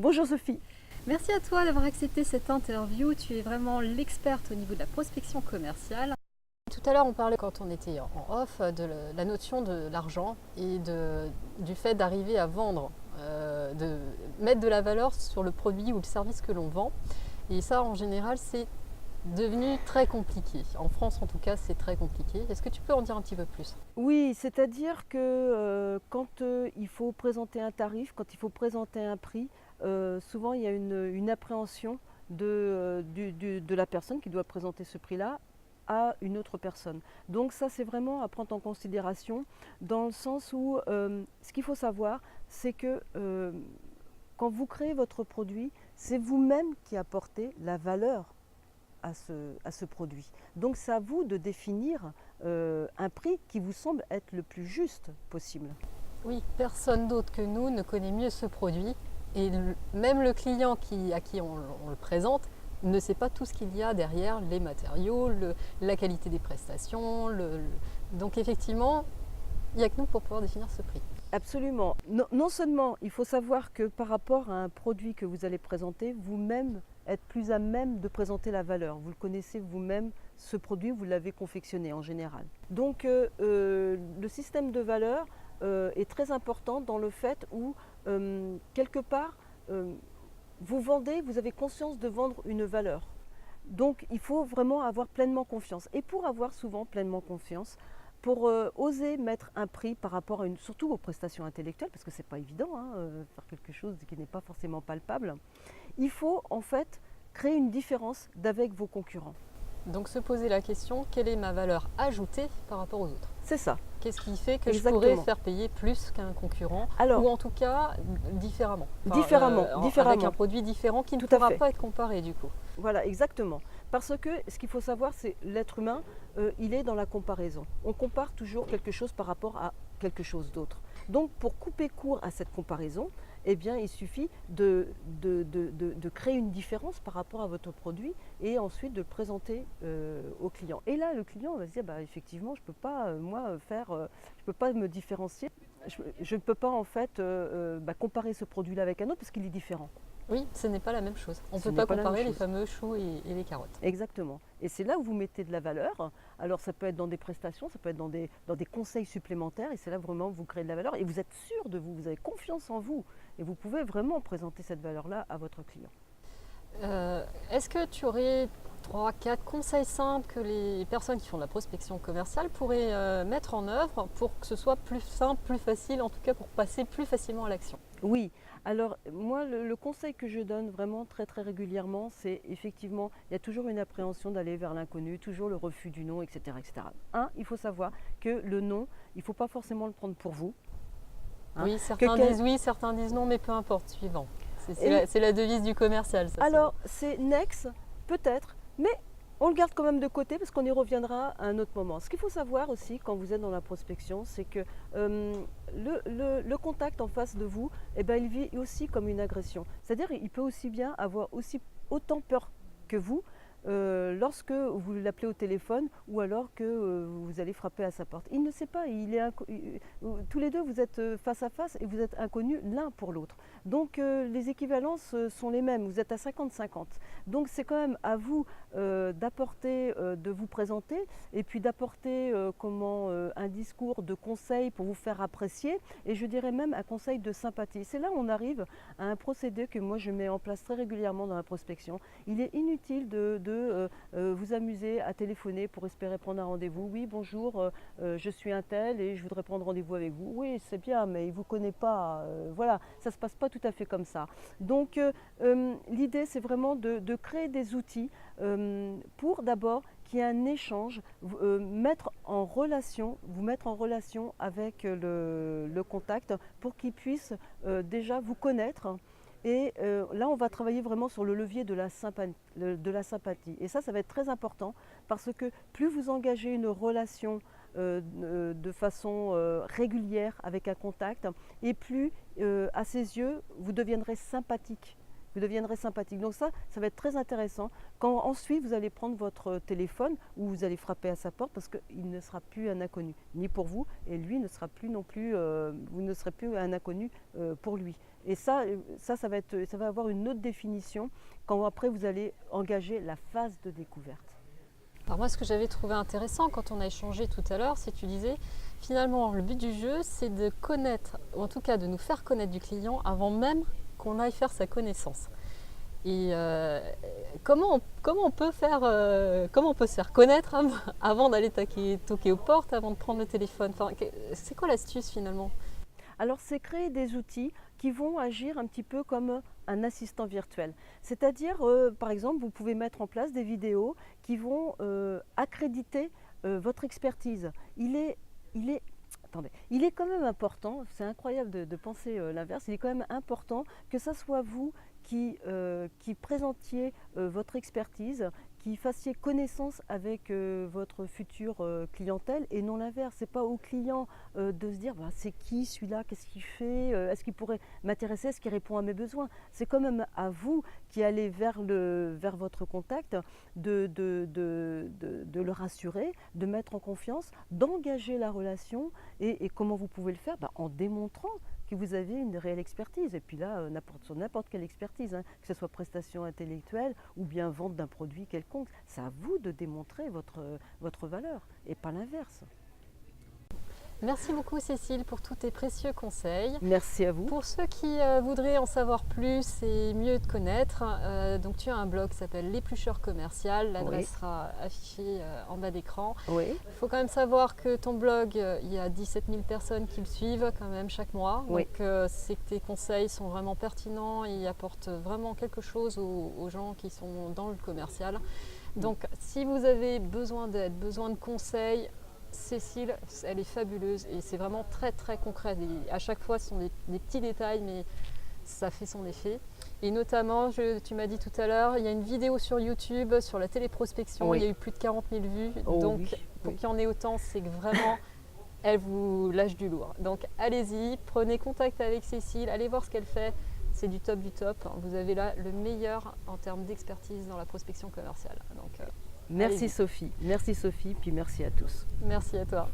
Bonjour Sophie. Merci à toi d'avoir accepté cette interview. Tu es vraiment l'experte au niveau de la prospection commerciale. Tout à l'heure, on parlait quand on était en off de la notion de l'argent et du fait d'arriver à vendre, de mettre de la valeur sur le produit ou le service que l'on vend. Et ça, en général, c'est devenu très compliqué. En France, en tout cas, c'est très compliqué. Est-ce que tu peux en dire un petit peu plus? Oui, c'est-à-dire que quand il faut présenter un tarif, quand il faut présenter un prix, souvent il y a une appréhension de la personne qui doit présenter ce prix-là à une autre personne. Donc ça, c'est vraiment à prendre en considération dans le sens où ce qu'il faut savoir, c'est que quand vous créez votre produit, c'est vous-même qui apportez la valeur à ce produit. Donc c'est à vous de définir un prix qui vous semble être le plus juste possible. Oui, personne d'autre que nous ne connaît mieux ce produit. Et même le client à qui on le présente ne sait pas tout ce qu'il y a derrière, les matériaux, la qualité des prestations. Donc effectivement, il n'y a que nous pour pouvoir définir ce prix. Absolument. Non, non seulement il faut savoir que par rapport à un produit que vous allez présenter, vous-même êtes plus à même de présenter la valeur. Vous le connaissez vous-même, ce produit, vous l'avez confectionné en général. Donc le système de valeur est très important dans le fait où quelque part vous vendez, vous avez conscience de vendre une valeur. Donc il faut vraiment avoir pleinement confiance. Et pour avoir souvent pleinement confiance, pour oser mettre un prix par rapport surtout aux prestations intellectuelles, parce que ce n'est pas évident, faire quelque chose qui n'est pas forcément palpable, il faut en fait créer une différence d'avec vos concurrents. Donc se poser la question, quelle est ma valeur ajoutée par rapport aux autres? C'est ça. Qu'est-ce qui fait que Exactement. je pourrais faire payer plus qu'un concurrent? Alors, ou en tout cas différemment. Différemment. Avec un produit différent qui ne pourra pas être comparé du coup. Voilà, exactement. Parce que ce qu'il faut savoir, c'est l'être humain, il est dans la comparaison. On compare toujours quelque chose par rapport à quelque chose d'autre. Donc pour couper court à cette comparaison, eh bien, il suffit de créer une différence par rapport à votre produit et ensuite de le présenter au client. Et là, le client va se dire, bah, effectivement, je ne peux pas, je peux pas me différencier. Je ne peux pas en fait comparer ce produit-là avec un autre parce qu'il est différent. Oui, ce n'est pas la même chose. On ne peut pas comparer les fameux choux et les carottes. Exactement. Et c'est là où vous mettez de la valeur. Alors ça peut être dans des prestations, ça peut être dans des conseils supplémentaires. Et c'est là vraiment où vous créez de la valeur. Et vous êtes sûr de vous, vous avez confiance en vous. Et vous pouvez vraiment présenter cette valeur-là à votre client. Est-ce que tu aurais 3-4 conseils simples que les personnes qui font de la prospection commerciale pourraient mettre en œuvre pour que ce soit plus simple, plus facile, en tout cas pour passer plus facilement à l'action? Oui, alors moi le conseil que je donne vraiment très très régulièrement, c'est effectivement, il y a toujours une appréhension d'aller vers l'inconnu, toujours le refus du non, etc., etc. Il faut savoir que le non, il ne faut pas forcément le prendre pour vous. Oui, certains disent oui, certains disent non, mais peu importe, suivant. C'est la devise du commercial. Ça, alors c'est next, peut-être, mais on le garde quand même de côté parce qu'on y reviendra à un autre moment. Ce qu'il faut savoir aussi quand vous êtes dans la prospection, c'est que le contact en face de vous, eh ben, il vit aussi comme une agression. C'est-à-dire qu'il peut aussi bien avoir autant peur que vous lorsque vous l'appelez au téléphone ou alors que vous allez frapper à sa porte. Il ne sait pas, tous les deux vous êtes face à face et vous êtes inconnus l'un pour l'autre. Donc les équivalences sont les mêmes, vous êtes à 50-50. Donc c'est quand même à vous d'apporter, de vous présenter et puis d'apporter un discours de conseil pour vous faire apprécier et je dirais même un conseil de sympathie. C'est là où on arrive à un procédé que moi je mets en place très régulièrement dans la prospection. Il est inutile de vous amuser à téléphoner pour espérer prendre un rendez-vous. Oui, bonjour, je suis un tel et je voudrais prendre rendez-vous avec vous. Oui, c'est bien, mais il ne vous connaît pas. Voilà, ça ne se passe pas tout à fait comme ça. Donc, l'idée, c'est vraiment de créer des outils pour d'abord qu'il y ait un échange, vous mettre en relation avec le contact pour qu'il puisse déjà vous connaître. Et là, on va travailler vraiment sur le levier de la sympathie. Et ça va être très important parce que plus vous engagez une relation de façon régulière avec un contact, et plus à ses yeux, vous deviendrez sympathique. Donc ça va être très intéressant quand ensuite vous allez prendre votre téléphone ou vous allez frapper à sa porte parce qu'il ne sera plus un inconnu, ni pour vous, et lui ne sera plus non plus, vous ne serez plus un inconnu pour lui. Et ça va avoir une autre définition quand après vous allez engager la phase de découverte. Alors moi, ce que j'avais trouvé intéressant quand on a échangé tout à l'heure, c'est que tu disais, finalement, le but du jeu, c'est de connaître, ou en tout cas de nous faire connaître du client avant même qu'on aille faire sa connaissance. Et comment on peut se faire connaître avant d'aller toquer aux portes, avant de prendre le téléphone? Enfin, c'est quoi l'astuce finalement? Alors, c'est créer des outils qui vont agir un petit peu comme un assistant virtuel. C'est-à-dire, par exemple, vous pouvez mettre en place des vidéos qui vont accréditer votre expertise. Il est quand même important, c'est incroyable de penser l'inverse, il est quand même important que ce soit vous qui présentiez votre expertise, qui fassiez connaissance avec votre future clientèle et non l'inverse. C'est pas au client de se dire bah, c'est qui celui-là, qu'est-ce qu'il fait, est-ce qu'il pourrait m'intéresser, est-ce qu'il répond à mes besoins. C'est quand même à vous qui allez vers votre contact de le rassurer, de mettre en confiance, d'engager la relation et comment vous pouvez le faire bah, en démontrant que vous avez une réelle expertise. Et puis là, sur n'importe quelle expertise, hein, que ce soit prestation intellectuelle ou bien vente d'un produit quelconque, c'est à vous de démontrer votre valeur et pas l'inverse. Merci beaucoup Cécile pour tous tes précieux conseils. Merci à vous. Pour ceux qui voudraient en savoir plus et mieux te connaître, donc tu as un blog qui s'appelle L'Éplucheur Commercial, l'adresse sera affichée en bas d'écran. Oui. Il faut quand même savoir que ton blog, il y a 17 000 personnes qui le suivent quand même chaque mois. Oui. Donc c'est que tes conseils sont vraiment pertinents et apportent vraiment quelque chose aux gens qui sont dans le commercial. Donc si vous avez besoin d'aide, besoin de conseils, Cécile, elle est fabuleuse et c'est vraiment très très concret. À chaque fois, ce sont des petits détails, mais ça fait son effet. Et notamment, tu m'as dit tout à l'heure, il y a une vidéo sur YouTube sur la téléprospection. Oui. Il y a eu plus de 40 000 vues. Oh, donc, oui, pour oui. qu'il y en ait autant, c'est que vraiment, elle vous lâche du lourd. Donc, allez-y, prenez contact avec Cécile, allez voir ce qu'elle fait. C'est du top du top. Vous avez là le meilleur en termes d'expertise dans la prospection commerciale. Donc, merci allez-y. Sophie, puis merci à tous. Merci à toi.